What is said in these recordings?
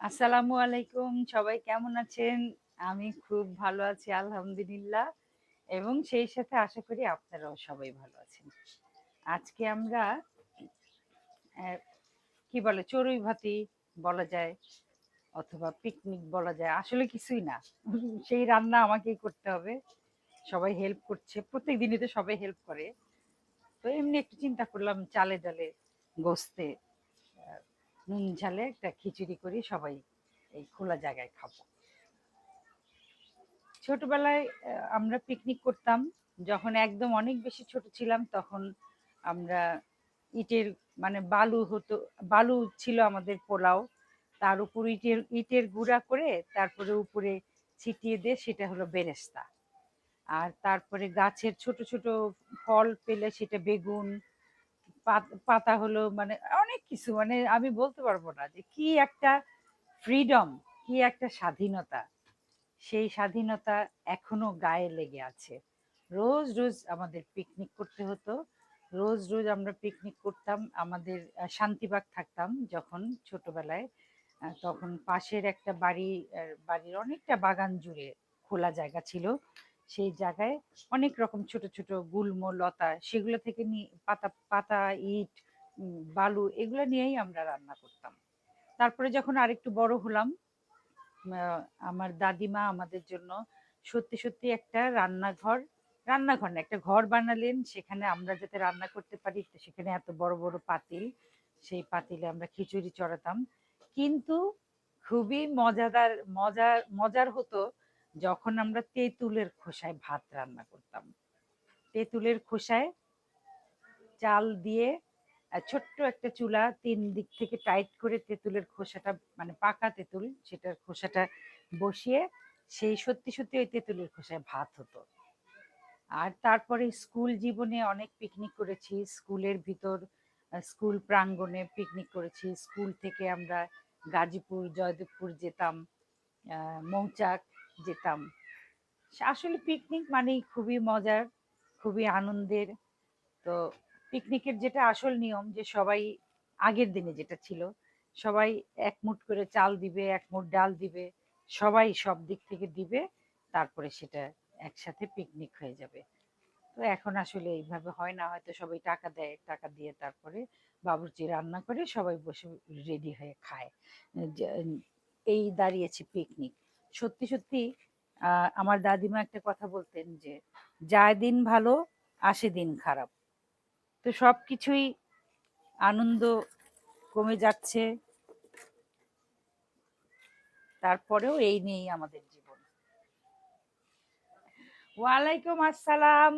আসসালামু আলাইকুম, সবাই কেমন আছেন? আমি খুব ভালো আছি আলহামদুলিল্লাহ, এবং সেই সাথে আশা করি আপনারাও সবাই ভালো আছেন। আজকে আমরা আহ, কি বলে চড়ুই ভাতি বলা যায়, অথবা পিকনিক বলা যায়, আসলে কিছুই না। সেই রান্না আমাকেই করতে হবে। সবাই হেল্প করছে, প্রত্যেক দিনই তো সবাই হেল্প করে। তো এমনি একটু চিন্তা করলাম চালে ডালে গোস্তে নুন ঝালে একটা খিচুড়ি করি, সবাই এই খোলা জায়গায় খাবো। ছোটবেলায় আমরা পিকনিক করতাম। যখন একদম অনেক বেশি ছোট ছিলাম তখন আমরা ইটের, মানে বালু হতো, বালু ছিল আমাদের পোলাও, তার উপর ইটের ইটের গুঁড়া করে তারপরে উপরে ছিটিয়ে দিয়ে সেটা হলো বেরেস্তা। আর তারপরে গাছের ছোট ছোট ফল পেলে সেটা বেগুন, পাতা হলো, মানে অনেক কিছু, মানে আমি বলতে পারবো না যে কি একটা ফ্রিডম, কি একটা স্বাধীনতা। সেই স্বাধীনতা এখনো গায়ে লেগে আছে। রোজ রোজ আমাদের পিকনিক করতে হতো, রোজ রোজ আমরা পিকনিক করতাম। আমাদের শান্তিবাগ থাকতাম যখন ছোটবেলায়, তখন পাশের একটা বাড়ির অনেকটা বাগান জুড়ে খোলা জায়গা ছিল। সেই জায়গায় অনেক রকম ছোট ছোট গুল্ম লতা, সেগুলো থেকে নিয়ে পাতা পাতা ইট, বালু, এগুলো নিয়েই আমরা রান্না করতাম। তারপরে যখন আরেকটু বড় হলাম, আহ, আমার দাদিমা আমাদের জন্য সত্যি সত্যি একটা রান্নাঘর, রান্নাঘর না, একটা ঘর বানালেন, সেখানে আমরা যাতে রান্না করতে পারি। তো সেখানে এত বড় বড় পাতিল, সেই পাতিলে আমরা খিচুড়ি চড়াতাম। কিন্তু খুবই মজার মজার হতো যখন আমরা তেঁতুলের খোসায় ভাত রান্না করতাম। তেঁতুলের খোসায় চাল দিয়ে ছোট্ট একটা চুলা, তিন দিক থেকে টাইট করে তেঁতুলের খোসাটা, মানে পাকা তেঁতুল, সেটার খোসাটা বসিয়ে সেই সত্যি সত্যি ওই তেঁতুলের খোসায় ভাত হতো। আর তারপরে স্কুল জীবনে অনেক পিকনিক করেছি, স্কুলের ভিতর, স্কুল প্রাঙ্গণে পিকনিক করেছি। স্কুল থেকে আমরা গাজীপুর জয়দেবপুর যেতাম, মৌচাক যেতাম। আসলে পিকনিক মানেই খুবই মজার, খুবই আনন্দের। তো পিকনিকের যেটা আসল নিয়ম, যে সবাই, আগের দিনে যেটা ছিল, সবাই এক মুঠ করে চাল দিবে, এক মুঠ ডাল দিবে, সবাই সব দিক থেকে দিবে, তারপরে সেটা একসাথে পিকনিক হয়ে যাবে। তো এখন আসলে এইভাবে হয় না, হয়তো সবাই টাকা দেয়, টাকা দিয়ে তারপরে বাবুর্চি রান্না করে সবাই বসে রেডি হয়ে খায়। যে- এই দাঁড়িয়েছে পিকনিক। সত্যি সত্যি আমার দাদিমা একটা কথা বলতেন যে যায় দিন ভালো, আসে দিন খারাপ। তো সবকিছুই আনন্দ কমে যাচ্ছে, তারপরেও এই নিয়েই আমাদের জীবন। ওয়ালাইকুম আসসালাম।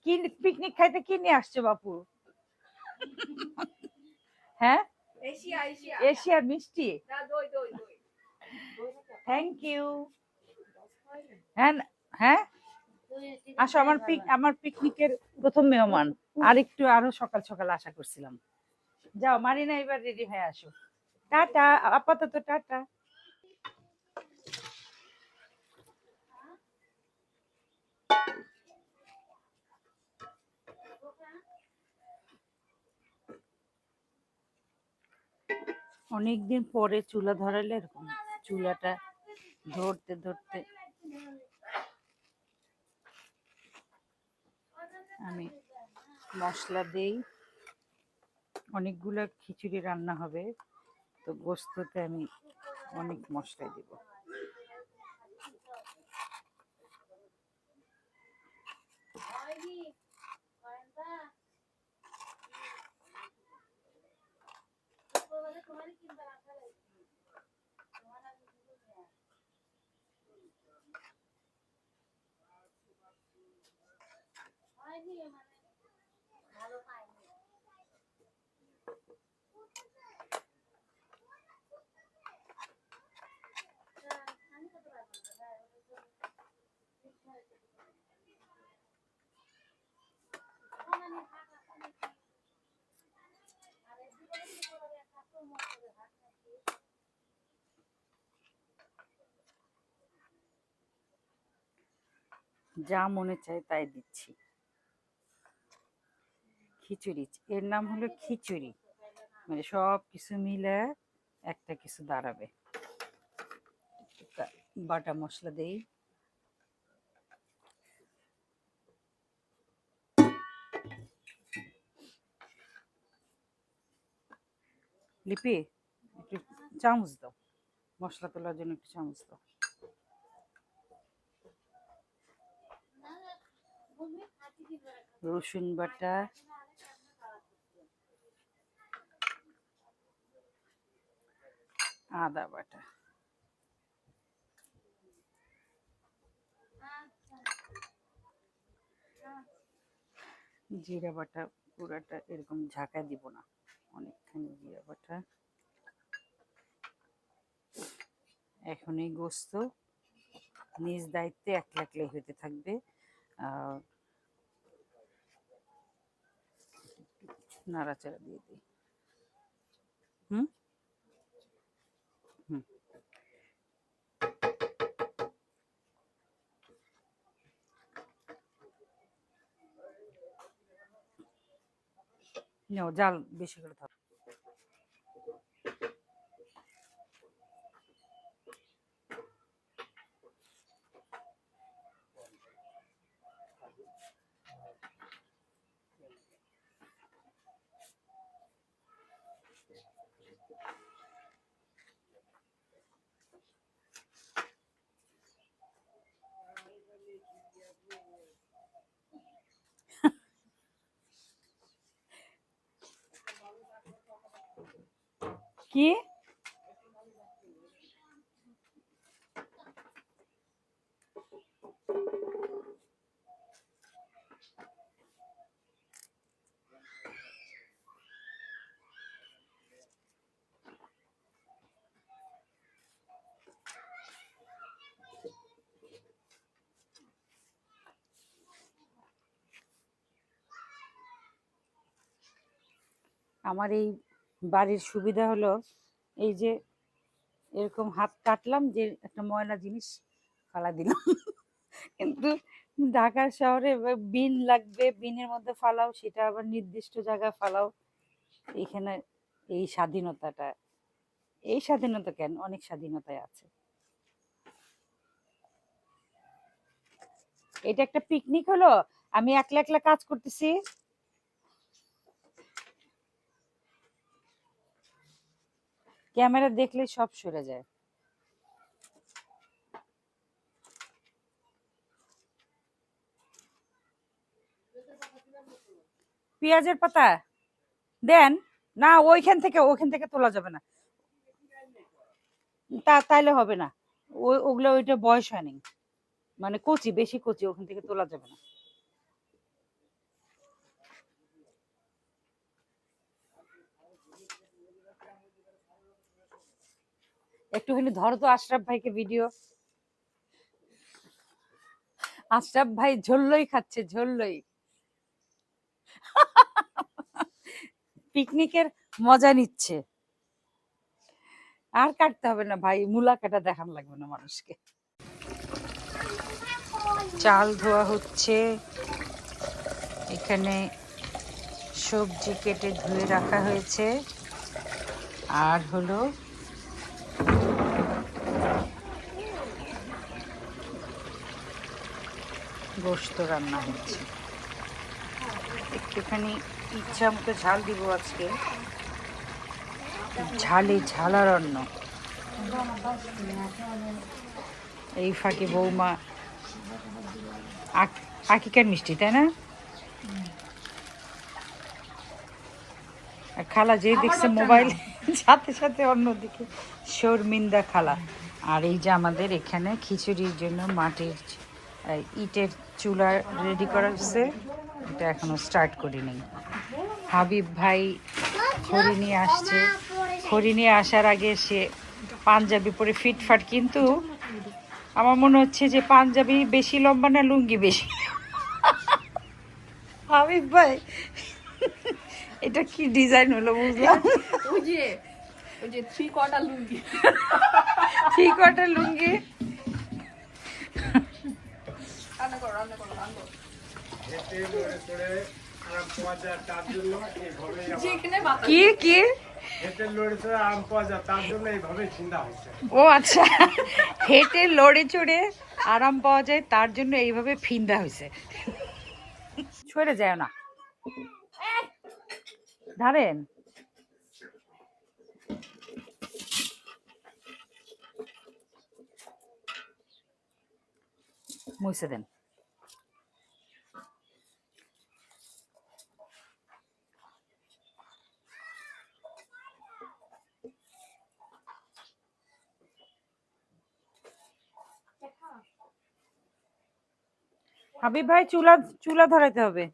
কি পিকনিক খাইতে কি নিয়ে আসছো বাপু? হ্যাঁ, এশিয়ার মিষ্টি। Thank you. হ্যাঁ হ্যাঁ, আসো, আমার পিকনিকের প্রথম মেহমান। আরো সকাল সকাল আশা করছিলাম। যাও মারিনা, এবার রেডি হয়ে আসো। টাটা, আপাতত টাটা। অনেকদিন পরে চুলা ধরালে এরকম, চুলাটা ধরতে ধরতে আমি মশলা দেই। অনেকগুলো খিচুড়ি রান্না হবে, তো গোস্ততে আমি অনেক মশলা দিব। যা মনে চায় তাই দিচ্ছি। খিচুড়ি, এর নাম হলো খিচুড়ি, মানে সব কিছু মিলে একটা কিছু দাঁড়াবে। বাটা মশলা দেই। লিপি একটু চামচ দাও, মশলা তোলার জন্য একটু চামচ দাও। রসুন বাটা, আদা বাটা, জিরা বাটা পুরাটা এরকম ঝাঁকা দিব না, অনেকখানি জিরা বাটা। এখন এই গোস্ত নিজ দায়িত্বে একলা একলাই হতে থাকবে। নাড়াচাড়া দিয়ে দিই। হুম হুম নাও, জাল বেশি করে থাক। কি আমার এই বাড়ির সুবিধা হলো, এই যে এরকম হাত কাটলাম যে একটা ময়লা জিনিস ফালা দিলাম। কিন্তু ঢাকার শহরে বিন লাগবে, বিনের মধ্যে ফালাও, সেটা আবার নির্দিষ্ট জায়গায় ফালাও। এখানে এই স্বাধীনতাটা, এই স্বাধীনতা কেন, অনেক স্বাধীনতায় আছে। এটা একটা পিকনিক হলো, আমি একলা একলা কাজ করতেছি। ক্যামেরা দেখলে সব সরে যায়। পেঁয়াজের পাতা দেন না, ওইখান থেকে তোলা যাবে না, তাইলে হবে না। ওগুলো ওইটা বয়স হয়নি, মানে কচি, বেশি কচি, ওখান থেকে তোলা যাবে না। একটুখানি ধরো তো আশরাফ ভাইকে ভিডিও। আশরাফ ভাই ঝোল্লই খাচ্ছে, ঝোল্লই। পিকনিকের মজা নিচ্ছে। আর কাটতে হবে না ভাই, মূলা কাটা দেখান লাগবে না মানুষকে। চাল ধোয়া হচ্ছে, এখানে সবজি কেটে ধুয়ে রাখা হয়েছে, আর হলো গোশত রান্না হচ্ছে। একটুখানি ইচ্ছা মতো ঝাল দিব আজকে, ঝালে ঝালারণ্য। এই ফাঁকে বৌমা আকিকার মিষ্টি, তাই না? আর খালা যে দেখছে মোবাইল, সাথে সাথে অন্যদিকে শর্মিন্দা খালা। আর এই যে আমাদের এখানে খিচুড়ির জন্য মাটির ইটের চুলা রেডি করা হচ্ছে, এটা এখনো স্টার্ট করিনি। হাবিব ভাই খড়ি নিয়ে আসছে, খড়ি নিয়ে আসার আগে সে পাঞ্জাবি পরে ফিটফাট, কিন্তু আমার মনে হচ্ছে যে পাঞ্জাবি বেশি লম্বা না লুঙ্গি বেশি। হাবিব ভাই এটা কি ডিজাইন হলো বুঝলাম। ওই যে থ্রি কোয়ার্টার লুঙ্গি, থ্রি কোয়ার্টার লুঙ্গি। রান্না করো। আরাম পাওয়া যায় তার জন্য এইভাবে যেখানে বাতাস কি কি হেঁটে লড়ে চড়ে আরাম পাওয়া যায় তার জন্য এইভাবে চিন্তা হয়েছে। ও আচ্ছা, হেঁটে লড়ে চড়ে আরাম পাওয়া যায় তার জন্য এইভাবে ফিন্দা হয়েছে। সরে যায় না ধরেন। মুছে দেন। হাবিব ভাই চুলা চুলা ধরাইতে হবে।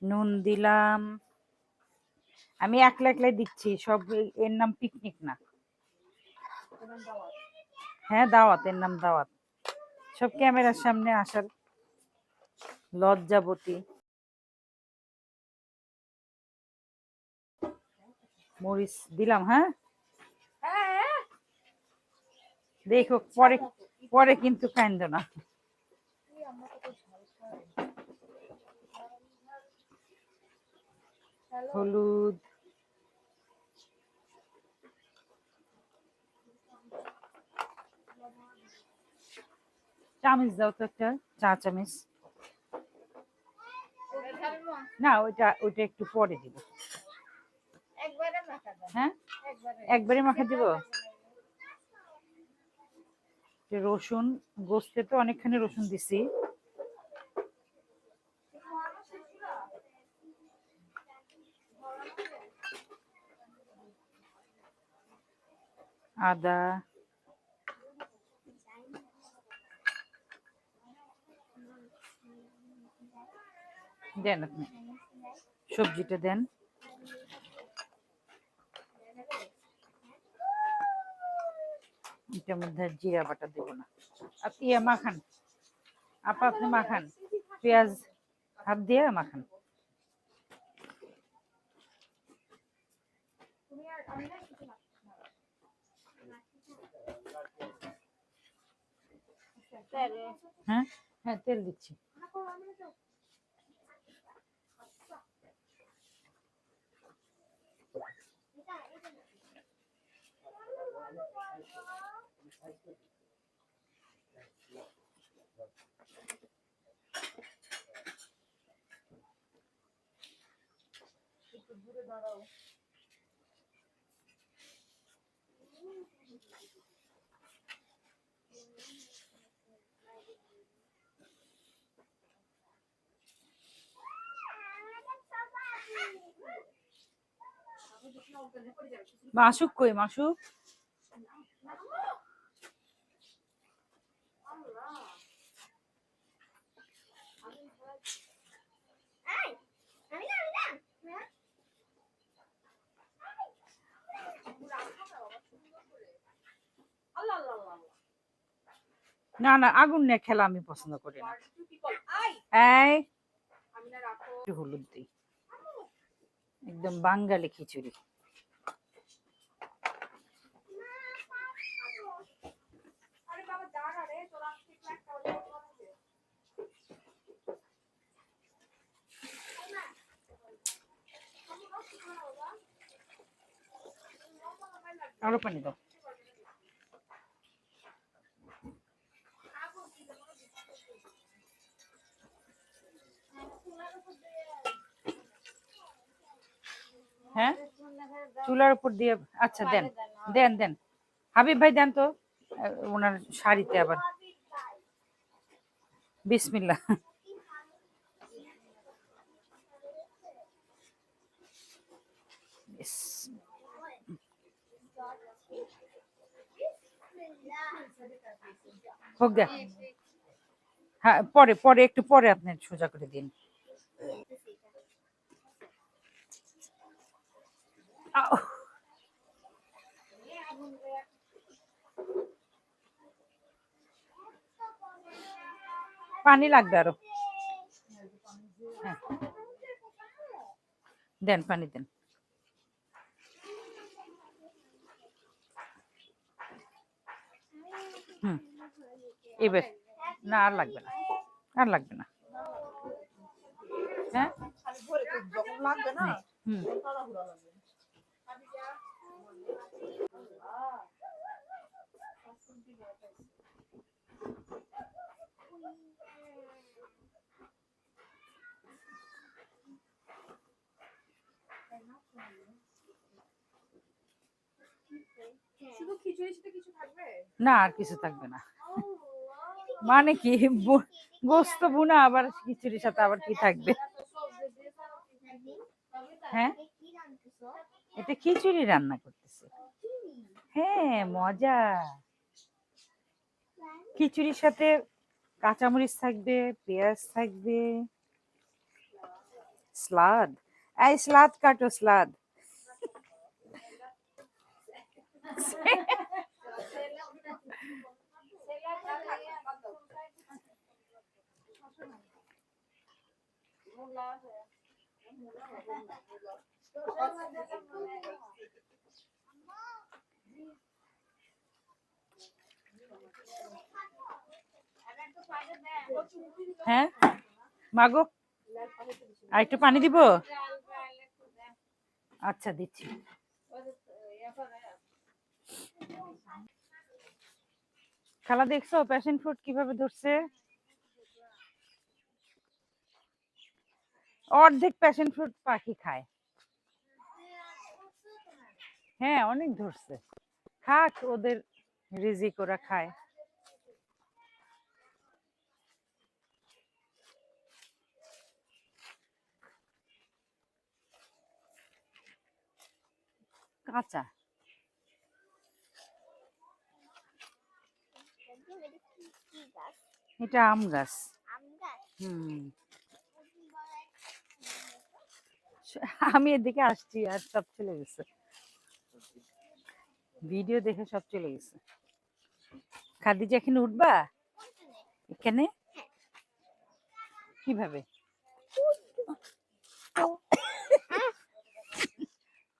নুন দিলাম। আমি একলা একলাই দিচ্ছি, সব এর নাম পিকনিক না। হ্যাঁ দাওয়াত, এর নাম দাওয়াত। সব ক্যামেরার সামনে আসার লজ্জাবতী। মরিচ দিলাম। হ্যাঁ দেখো পরে, পরে কিন্তু কান্দ না। হলুদ, চামচ দাও তো একটা, চা চামচ। না ওইটা ওইটা একটু পরে দিব। হ্যাঁ একবারে মাখা দিব। রসুন, গোস্তে তো অনেকখানি রসুন দিছি। আদা, দেন আপনি সবজিটা দেন। এটার মধ্যে আর জিরা বাটা দেবো না। আপনি মাখান, আপা আপনি মাখান, পেঁয়াজ হাত দিয়ে মাখান। হ্যাঁ হ্যাঁ তেল দিচ্ছি। মাসুক কই মাসুক? না না আগুন নিয়ে খেলা আমি পছন্দ করি না। এই একটু হলুদ দিই, একদম বাঙালি খিচুড়ি। আরো পানি দাও। হ্যাঁ চুলার উপর দিয়ে, আচ্ছা দেন দেন দেন। হাবিব ভাই দেন তো, ওনার শাড়িতে আবার। বিসমিল্লাহ। হোক দেন। হ্যাঁ পরে পরে একটু পরে আপনি সোজা করে দিন। আউ, পানি লাগবে আরো। হ্যাঁ দেন পানি দেন। হুম এবার না আর লাগবে না, আর লাগবে না। হ্যাঁ খালি ভরে তো যখন লাগবে না হুম তখন তাড়াহুড়া লাগবে। শুধু খিচুড়ির সাথে কিছু থাকবে? না আর কিছু থাকবে না মানে কি গোস্ত ভুনা আবার খিচুড়ির সাথে আবার কি থাকবে হ্যাঁ এটা খিচুড়ি রান্না করতেছে হ্যাঁ মজা খিচুড়ির সাথে কাঁচামরিচ থাকবে পেঁয়াজ থাকবে স্লাদ এই স্লাদ কাটো স্লাদ হ্যাঁ মাগো আর একটু পানি দিব আচ্ছা দিচ্ছি খেলা দেখছো প্যাশন ফ্রুট কিভাবে ধরছে অর্ধেক প্যাশন ফ্রুট পাখি খায় হ্যাঁ অনেক ধরছে খাক ওদের রিজিক ওরা খায় কাঁচা এটা আম গাছ হুম আমি এদিকে আসছি আর সব চলে গেছে ভিডিও দেখে সব চলে গেছে খাদিজা এখানে উঠবা এখানে কিভাবে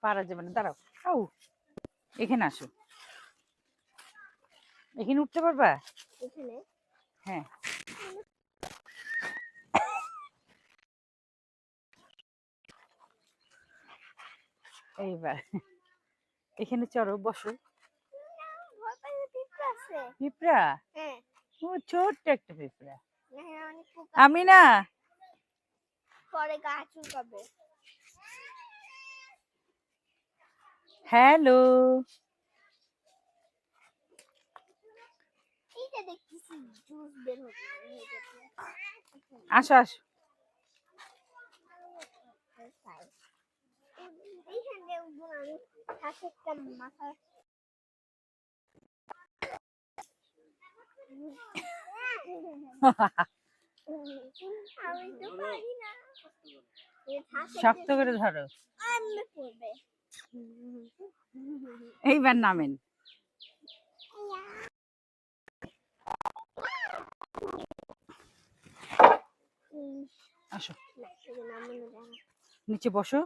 পারা যাবে না দাঁড়াও আউ এখানে আসো এখানে উঠতে পারবা হ্যাঁ এইবার এখানে চড়ো বসো পিঁপড়া ও ছোট্ট একটা পিঁপড়া আমি না পরে গা চুলকাবে হ্যালো এইটা দেখতেছি জুস বের হচ্ছে আসো আসো এইখানে আমি হাতে একটা মাথা আমি তো পারি না শক্ত করে ধরো আমি পড়বে এইবার নামেন আসো নিচে বসো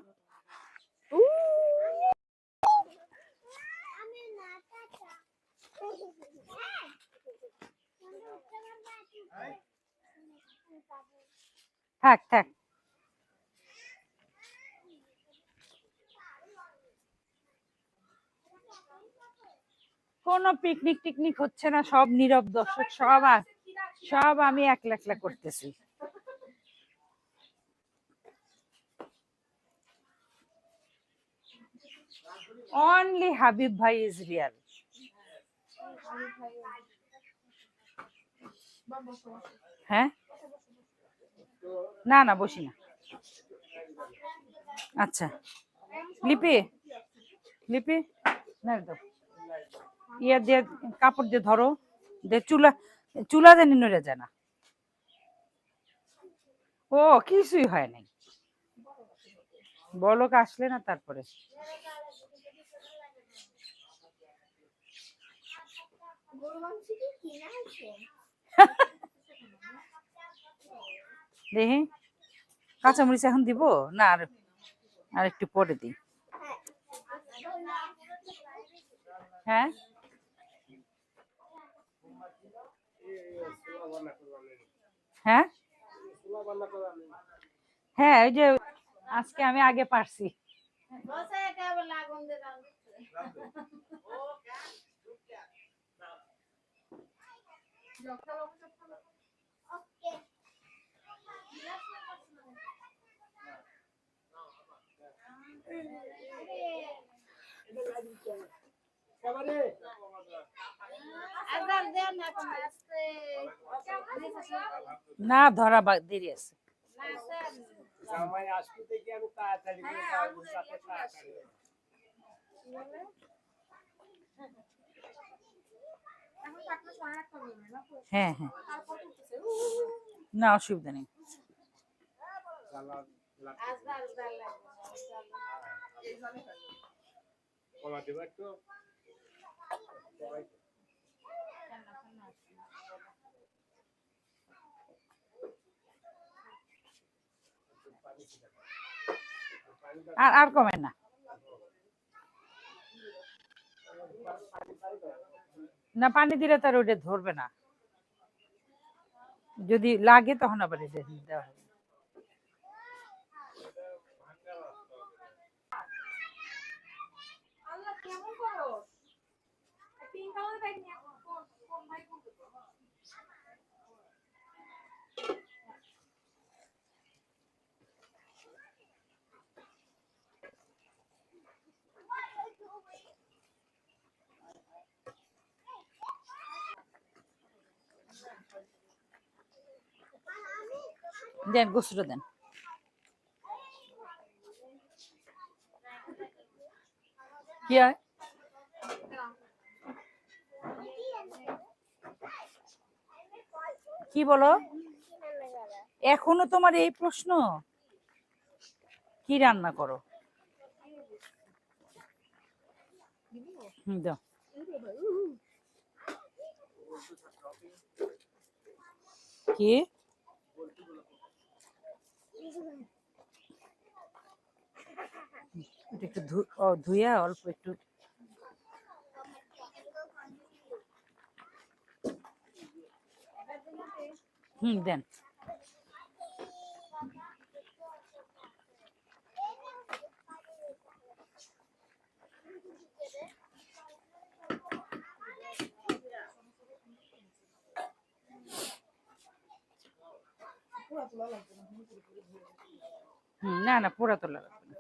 থাক থাক কোনো পিকনিক টিকনিক হচ্ছে না সব নীরব দর্শক সব আমি একলা একলা করতেছি only হাবিব ভাই is real হ্যাঁ না না বসি না আচ্ছা লিপি লিপি না দাও ইয়া দিয়ে কাপড় দিয়ে ধরো দিয়ে চুলা জানি নড়ে যায় না ও কিছুই হয় নাই বলক আসলে না তারপরে দেখি কাঁচামরিচ এখন দিব না আর একটু পরে দিই হ্যাঁ হ্যাঁ হ্যাঁ ওই যে আজকে আমি আগে পারছি। ওকে আজান দেন না কোন আসছে না ধরা দেরি আছে। জামাই আসতে থেকে আমি তাড়াতাড়ি করে যাবো, যাতে তাড়াতাড়ি হয়। এখন কাটলে সময় রাখতে হবে না হ্যাঁ হ্যাঁ তারপর উঠতেছে না অসুবিধা নেই। জ্বালা লাগবে। আজান দেন এই জলে হয় কলা দেবা একটু? আর আর কমে না। না পানি দিলে তার ওইটা ধরবে না, যদি লাগে তখন আবার এটা দেওয়া হবে। আল্লাহ কেমন করো পিঙ্ক কালারের ব্যাগ নিয়ে কোন ভাই কোন দেন গোসুটা দেন। কি হয়? কি বলো? এখনো তোমার এই প্রশ্ন? কি রান্না করো? দাও। কি এটা একটু ধুইয়া অল্প একটু দেন। না না পোড়া তোলা লাগবে না।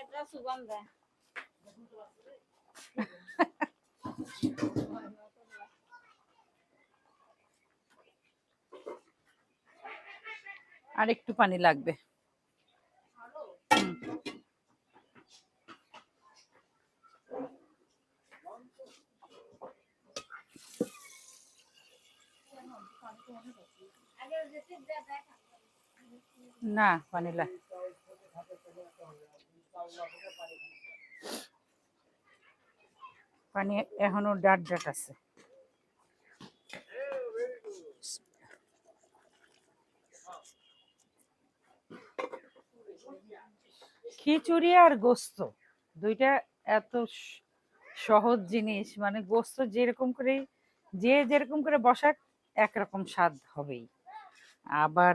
এটা সুগন্ধ আর একটু পানি লাগবে। না পানি পানি এখনো ডাট ডাট আছে। খিচুড়ি আর গোস্ত দুইটা এত সহজ জিনিস, মানে গোস্ত যেরকম করে যে যেরকম করে বসাক একরকম স্বাদ হবেই, আবার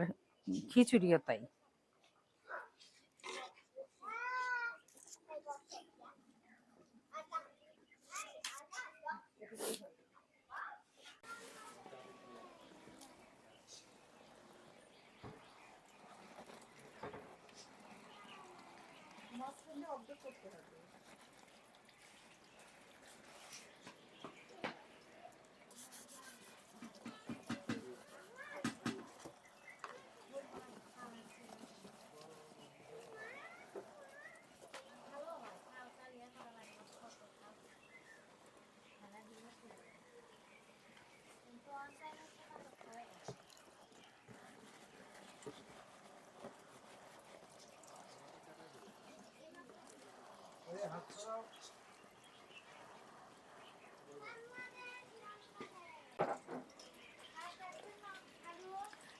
খিচুড়িও তাই। মাঝখানে অবজেক্ট করতে হবে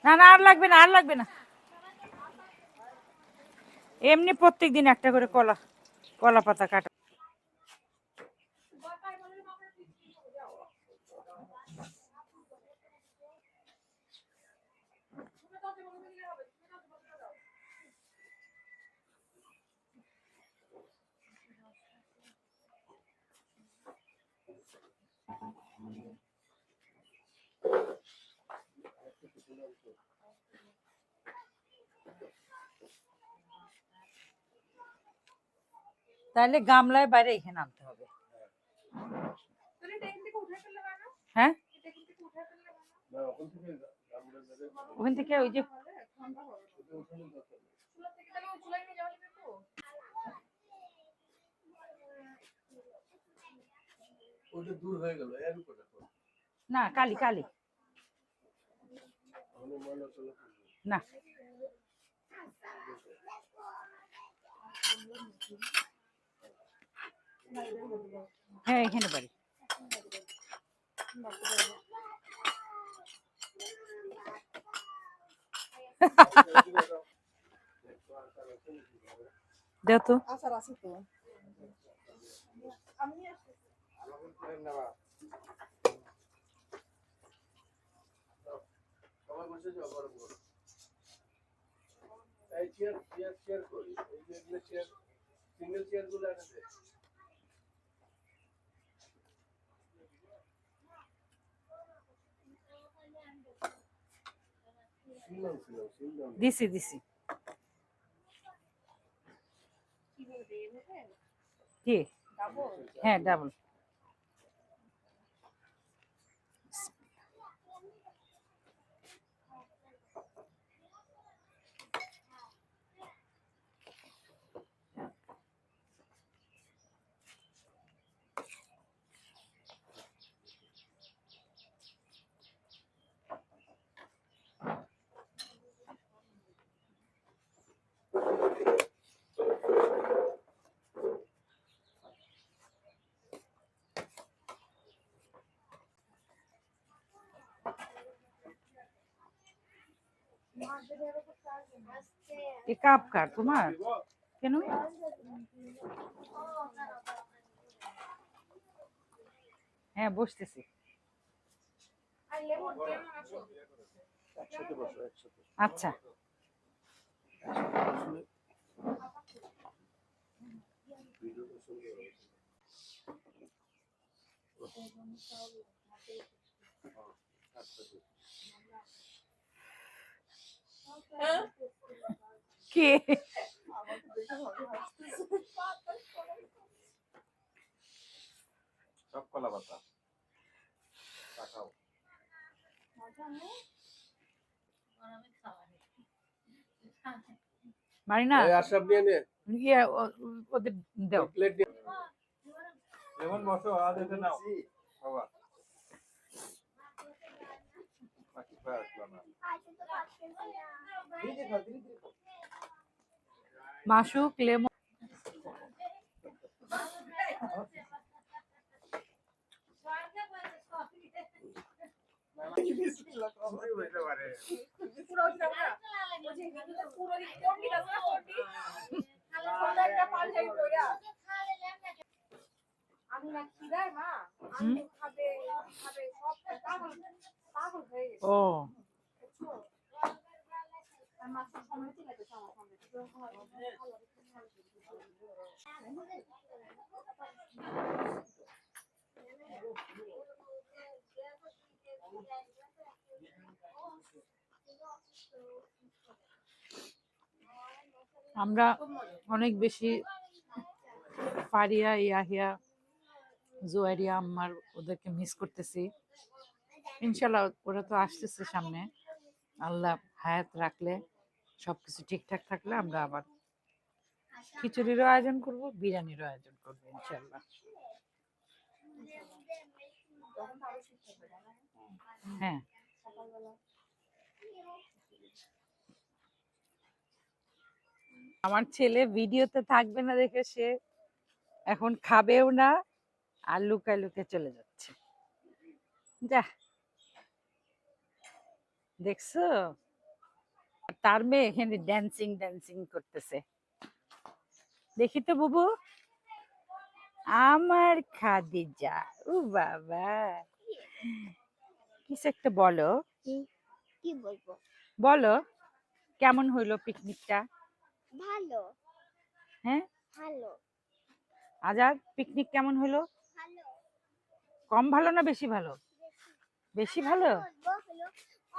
না না আর লাগবে না, আর লাগবে না। এমনি প্রত্যেকদিন একটা করে কলা কলা পাতা কাটা। তাহলে গামলায় বাইরে এখানে আনতে হবে। তুমি টেবিল থেকে উঠে ফেললে বানা, হ্যাঁ, টেবিল থেকে উঠে ফেললে বানা, না ওখান থেকে আমরা বেরোই। ওখান থেকে ওই যে ঠান্ডা হবে। ওটা উঠানোর দরকার নেই। চুলা থেকে তাহলে ওই চুলায় নিয়ে যাওয়া যাবে তো? ওটা দূর হয়ে গেল এর উপরে তো। না, কালি কালি তাহলে ময়লা চলে না। হ্যাঁ, এখানে বাড়ি। দেও তো। আচার আছে তো। আমি নিয়ে আসছি। আমাকে করে নেওয়া। সবাই বসে যাও গরম গরম। এই চেয়ার করি। এই যে এগুলো চেয়ার, সিঙ্গেল চেয়ার গুলো এনে দে। সিঙ্গেল। দিছি দিছি। কি বলবে এভাবে? কি? ডাবল? হ্যাঁ, ডাবল। এ কাপ কার তোমার? কেন? হ্যাঁ, বসতেছি। আর লেমন লেমন আসো। একসাথে বসো একসাথে। আচ্ছা। ভিডিওটা সুন্দর হবে। কে? সব কলা পাতা কাটাও। মারিনা, এই আশরাফ নিয়ে নে ইয়ে ওদের দাও। প্লেট নিয়ে। লেমন বসো আজ এতে নাও বাবা। বাকি পায় আসলো না। ধীরে খাও ধীরে খাও। মাসুক লেমন। সবাই বসতে পারে। পুরো ওইটা না। ওই যে ভিতরে পুরো কোনটি আছে না কোনটি? খালি একটা পাঞ্জাবি পরা। আমি না খিদায় মা। আমি খাবে খাবে সব পাগল পাগল হয়ে গেছে। ও, আর মাছ সময় ঠিক আছে খাওয়া খাবে। আমরা অনেক বেশি ফারিয়া, ইয়াহিয়া, জুয়ারিয়া আম্মার ওদেরকে মিস করতেছি। ইনশাল্লাহ ওরা তো আসতেছে সামনে। আল্লাহ হায়াত রাখলে, সবকিছু ঠিকঠাক থাকলে আমরা আবার খিচুড়িরও আয়োজন করব, বিরিয়ানিরও আয়োজন করব ইনশাল্লাহ। হ্যাঁ, আমার ছেলে ভিডিওতে থাকবে না দেখে সে এখন খাবেও না, আর লুকায় লুকায় চলে যাচ্ছে। যা, দেখছো? আর তার মেয়ে এখানে ড্যান্সিং ড্যান্সিং করতেছে। দেখি তো বুবু, আমার খাদিজা। ও বাবা, কিছু একটা বলো। কি বলবো? বলো, কেমন হইলো পিকনিকটা? ভালো হ্যাঁ, ভালো আজাদ, পিকনিক কেমন হলো? ভালো কম ভালো না বেশি ভালো? বেশি ভালো। বলবো হলো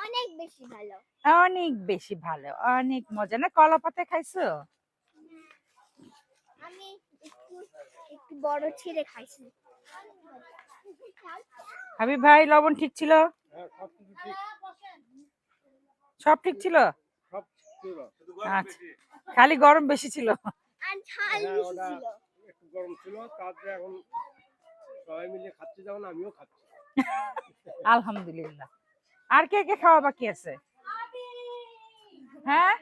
অনেক বেশি ভালো। অনেক বেশি ভালো, অনেক মজা না? কলা পাতায় খাইছো? আমি একটু একটু বড় ছিঁড়ে খাইছি। হাবিব ভাই, লবণ ঠিক ছিল? হ্যাঁ, সব কিছু ঠিক, সব ঠিক ছিল? সব ছিল। আচ্ছা, খালি গরম বেশি ছিল। আর ঝাল হ্যাঁ, বেশি ওটা ছিল। একটু গরম ছিল, তারপরে এখন সবাই মিলে খাচ্ছি, যেমন আমিও খাচ্ছি। আলহামদুলিল্লাহ। আর কে কে খাওয়া বাকি আছে? হ্যাঁ,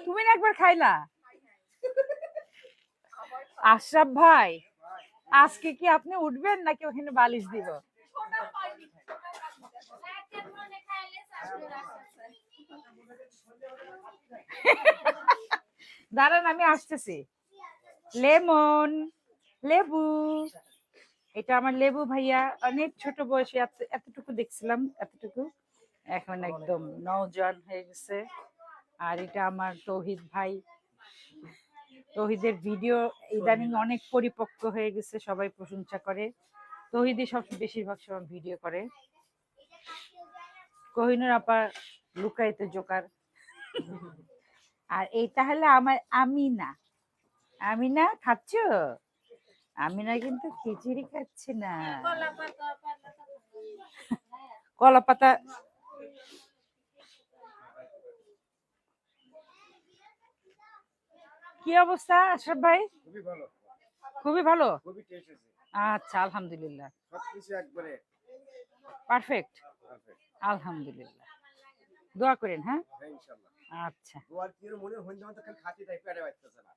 তুমি না একবার খাইলা? আশরাফ ভাই, আজকে কি আপনি উঠবেন নাকি ওখানে বালিশ দিব? দাঁড়ান, আমি আসতেছি। লেমন, লেবু, এটা আমার লেবু ভাইয়া। অনেক ছোট বয়সে এতটুকু দেখছিলাম, এতটুকু, এখন একদম নওজোয়ান হয়ে গেছে। আর এটা আমার তৌহিদ ভাই। তৌহিদের ভিডিও ইদানিং অনেক পরিপক্ক হয়ে গেছে, সবাই প্রশংসা করে। তৌহিদই সব বেশিরভাগ সময় ভিডিও করে। কোহিনুর আপা লুকায়িত জোকার। আর এইটা হলো আমার আমিনা। আমিনা খাচ্ছ? আমিনা কিন্তু খিচুড়ি খাচ্ছে না, কলা পাতা। কি অবস্থা আশরাফ ভাই? খুবই ভালো, খুবই ভালো। খুবই টেস্ট আছে, আচ্ছা, আলহামদুলিল্লাহ, সবকিছু একবারে পারফেক্ট। perfect। আলহামদুলিল্লাহ, দোয়া করেন। হ্যাঁ, হ্যাঁ, ইনশাআল্লাহ। আচ্ছা। দোয়ার কি এর মনে হইন, যখন তো খালি খাচ্ছি তাই পেটে বাজতেছে না।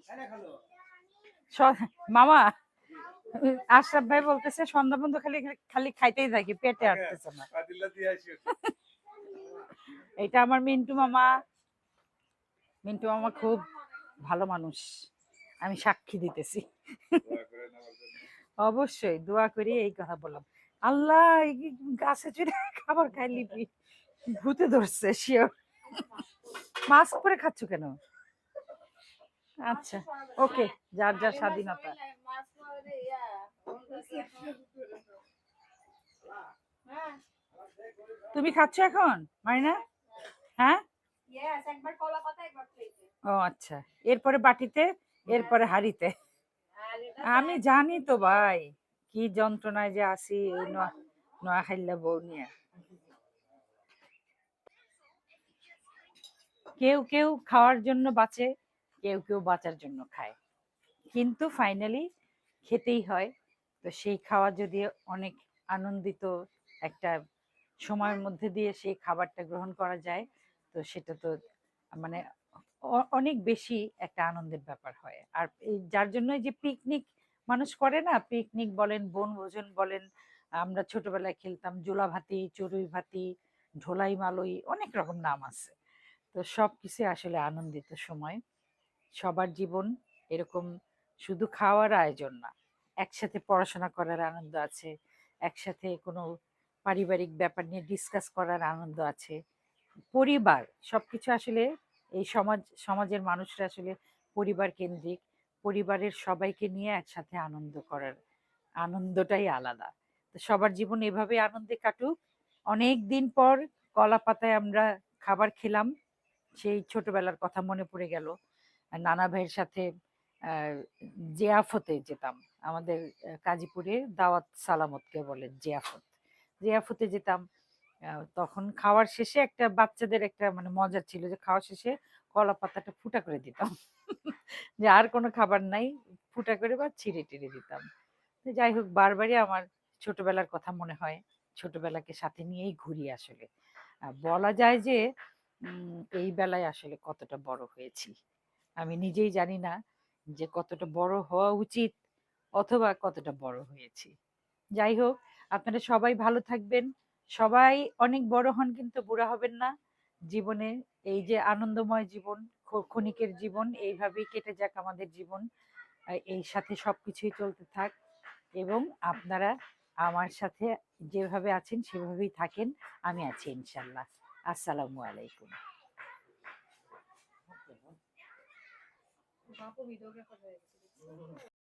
তাই না খালো? মামা, আশরাফ ভাই বলতেছে সন্ধ্যা বন্ধু খালি খালি খাইতেই থাকি, পেটে আটতেছে না। আদিল্লা দিয়ে আসি। এটা আমার মিন্টু মামা। মিন্টু মামা খুব ভালো মানুষ, আমি সাক্ষী দিতেছি। দোয়া করেন আমার জন্য। অবশ্যই দোয়া করি, এই কথা বললাম। আল্লাহ, এই কি গাছে চড়ে খাবার খাই লিপি, ভূতে ধরছে শিওর। মাস্ক পরে খাচ্ছ কেন? আচ্ছা, ওকে, যার যার স্বাধীনতা। তুমি খাচ্ছ এখন মাইনা? হ্যাঁ, Yes, একবার কলা পাতা একবার প্লেটে। ও আচ্ছা, এরপরে বাটিতে, এরপরে হাঁড়িতে। আর এটা আমি জানি তো ভাই, কি যন্ত্রণায় যে আছি এই নোয়াখাইল্লা বউ নিয়ে। কেউ কেউ খাওয়ার জন্য বাঁচে, কেউ কেউ বাঁচার জন্য খায়, কিন্তু ফাইনালি খেতেই হয়। তো সেই খাওয়া যদি অনেক আনন্দিত একটা সময়ের মধ্যে দিয়ে সেই খাবারটা গ্রহণ করা যায়, তো সেটা তো মানে অনেক বেশি একটা আনন্দের ব্যাপার হয়। আর এই যার জন্য যে পিকনিক মানুষ করে না, পিকনিক বলেন, বনভোজন বলেন, আমরা ছোটবেলায় খেলতাম জোলা ভাতি, চড়ুই ভাতি, ঢোলাই মালই, অনেক রকম নাম আছে। তো সবকিছু আসলে আনন্দিত সময়। সবার জীবন এরকম শুধু খাওয়ার আয়োজন না, একসাথে পড়াশোনা করার আনন্দ আছে, একসাথে কোনো পারিবারিক ব্যাপার নিয়ে ডিসকাস করার আনন্দ আছে। পরিবার সবকিছু আসলে এই সমাজের মানুষরা আসলে পরিবার কেন্দ্রিক। পরিবারের সবাইকে নিয়ে একসাথে আনন্দ করার আনন্দটাই আলাদা। তো সবার জীবন এভাবে আনন্দে কাটুক। অনেক দিন পর কলা পাতায় আমরা খাবার খেলাম, সেই ছোটবেলার কথা মনে পড়ে গেল। নানা ভাইয়ের সাথে আহ, জিয়াফতে যেতাম। আমাদের কাজীপুরে দাওয়াত সালামতকে বলে জিয়াফত। জিয়াফতে যেতাম। তখন খাওয়ার শেষে একটা বাচ্চাদের একটা মানে মজা ছিল যে খাওয়ার শেষে কলা পাতাটা ফুটা করে দিতাম। যে আর কোনো খাবার নাই, ফুটা করে বা ছিঁড়ে টিড়ে দিতাম। তো যাই হোক, বারবারই আমার ছোটবেলার কথা মনে হয়। ছোটবেলাকে সাথে নিয়েই ঘুরি আসলে। বলা যায় যে এই বেলায় আসলে কতটা বড় হয়েছি আমি নিজেই জানি না, যে কতটা বড় হওয়া উচিত অথবা কতটা বড় হয়েছি। যাই হোক, আপনারা সবাই ভালো থাকবেন। সবাই অনেক বড় হন কিন্তু বুড়া হবেন না। জীবনে এই যে আনন্দময় জীবন, ক্ষণিকের জীবন, এইভাবেই কেটে যাক আমাদের জীবন। এই সাথে সবকিছুই চলতে থাক, এবং আপনারা আমার সাথে যেভাবে আছেন সেভাবেই থাকেন। আমি আছি ইনশাল্লাহ। আসসালামু আলাইকুম। বাপু ভিডিওগ্রাফার হয়ে গেছে।